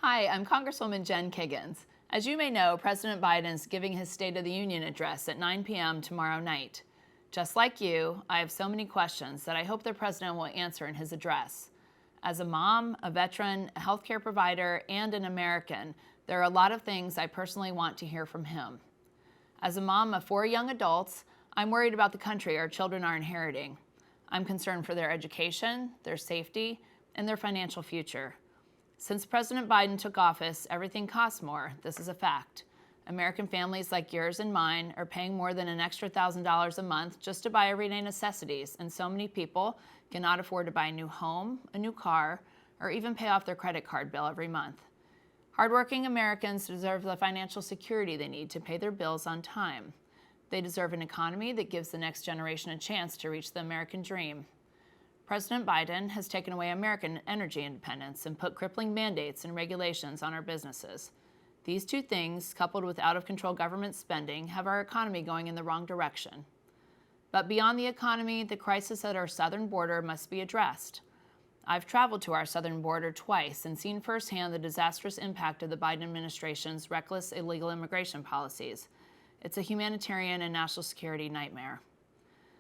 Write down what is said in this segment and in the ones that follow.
Hi, I'm Congresswoman Jen Kiggans. As you may know, President Biden is giving his State of the Union address at 9 p.m. tomorrow night. Just like you, I have so many questions that I hope the president will answer in his address. As a mom, a veteran, a healthcare provider, and an American, there are a lot of things I personally want to hear from him. As a mom of 4 young adults, I'm worried about the country our children are inheriting. I'm concerned for their education, their safety, and their financial future. Since President Biden took office, everything costs more. This is a fact. American families like yours and mine are paying more than an extra $1,000 a month just to buy everyday necessities, and so many people cannot afford to buy a new home, a new car, or even pay off their credit card bill every month. Hardworking Americans deserve the financial security they need to pay their bills on time. They deserve an economy that gives the next generation a chance to reach the American dream. President Biden has taken away American energy independence and put crippling mandates and regulations on our businesses. These two things, coupled with out-of-control government spending, have our economy going in the wrong direction. But beyond the economy, the crisis at our southern border must be addressed. I've traveled to our southern border twice and seen firsthand the disastrous impact of the Biden administration's reckless illegal immigration policies. It's a humanitarian and national security nightmare.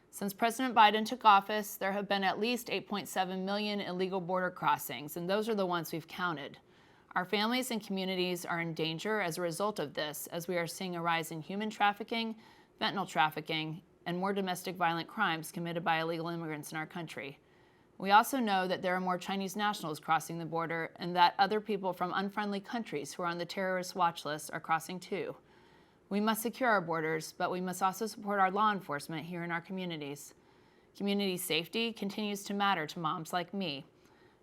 Since President Biden took office, there have been at least 8.7 million illegal border crossings, and those are the ones we've counted. Our families and communities are in danger as a result of this, as we are seeing a rise in human trafficking, fentanyl trafficking, and more domestic violent crimes committed by illegal immigrants in our country. We also know that there are more Chinese nationals crossing the border and that other people from unfriendly countries who are on the terrorist watch list are crossing too. We must secure our borders, but we must also support our law enforcement here in our communities. Community safety continues to matter to moms like me.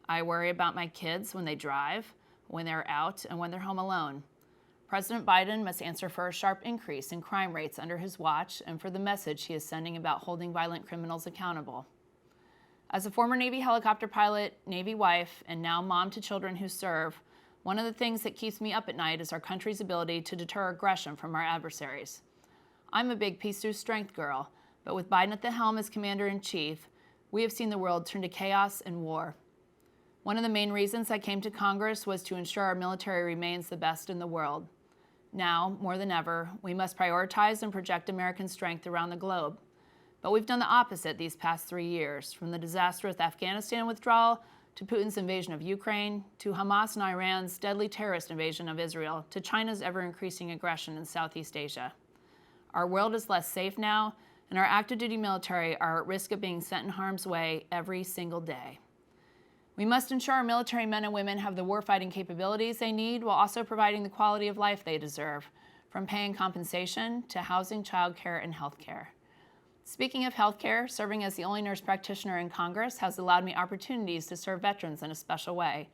I worry about my kids when they drive, when they're out, and when they're home alone. President Biden must answer for a sharp increase in crime rates under his watch and for the message he is sending about holding violent criminals accountable. As a former Navy helicopter pilot, Navy wife, and now mom to children who serve, one of the things that keeps me up at night is our country's ability to deter aggression from our adversaries. I'm a big peace through strength girl, but with Biden at the helm as commander-in-chief, we have seen the world turn to chaos and war. One of the main reasons I came to Congress was to ensure our military remains the best in the world. Now, more than ever, we must prioritize and project American strength around the globe. But we've done the opposite these past 3 years, from the disastrous Afghanistan withdrawal to Putin's invasion of Ukraine, to Hamas and Iran's deadly terrorist invasion of Israel, to China's ever-increasing aggression in Southeast Asia. Our world is less safe now, and our active-duty military are at risk of being sent in harm's way every single day. We must ensure our military men and women have the warfighting capabilities they need while also providing the quality of life they deserve, from paying compensation to housing, childcare, and health care. Speaking of healthcare, serving as the only nurse practitioner in Congress has allowed me opportunities to serve veterans in a special way.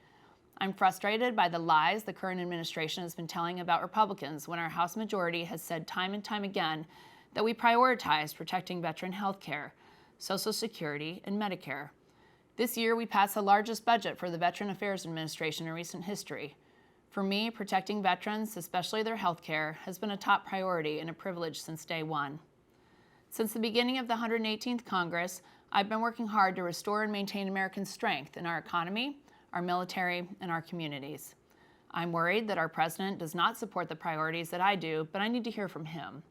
I'm frustrated by the lies the current administration has been telling about Republicans when our House majority has said time and time again that we prioritize protecting veteran healthcare, Social Security, and Medicare. This year, we passed the largest budget for the Veteran Affairs Administration in recent history. For me, protecting veterans, especially their healthcare, has been a top priority and a privilege since day one. Since the beginning of the 118th Congress, I've been working hard to restore and maintain American strength in our economy, our military, and our communities. I'm worried that our president does not support the priorities that I do, but I need to hear from him.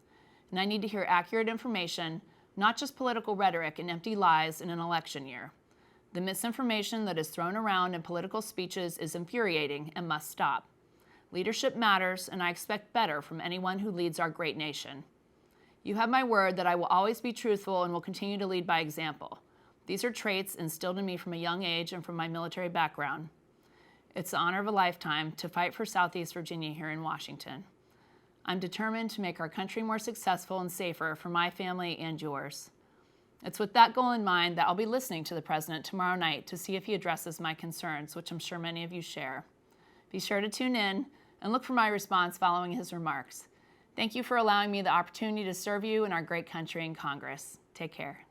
And I need to hear accurate information, not just political rhetoric and empty lies in an election year. The misinformation that is thrown around in political speeches is infuriating and must stop. Leadership matters, and I expect better from anyone who leads our great nation. You have my word that I will always be truthful and will continue to lead by example. These are traits instilled in me from a young age and from my military background. It's the honor of a lifetime to fight for Southeast Virginia here in Washington. I'm determined to make our country more successful and safer for my family and yours. It's with that goal in mind that I'll be listening to the President tomorrow night to see if he addresses my concerns, which I'm sure many of you share. Be sure to tune in and look for my response following his remarks. Thank you for allowing me the opportunity to serve you and our great country in Congress. Take care.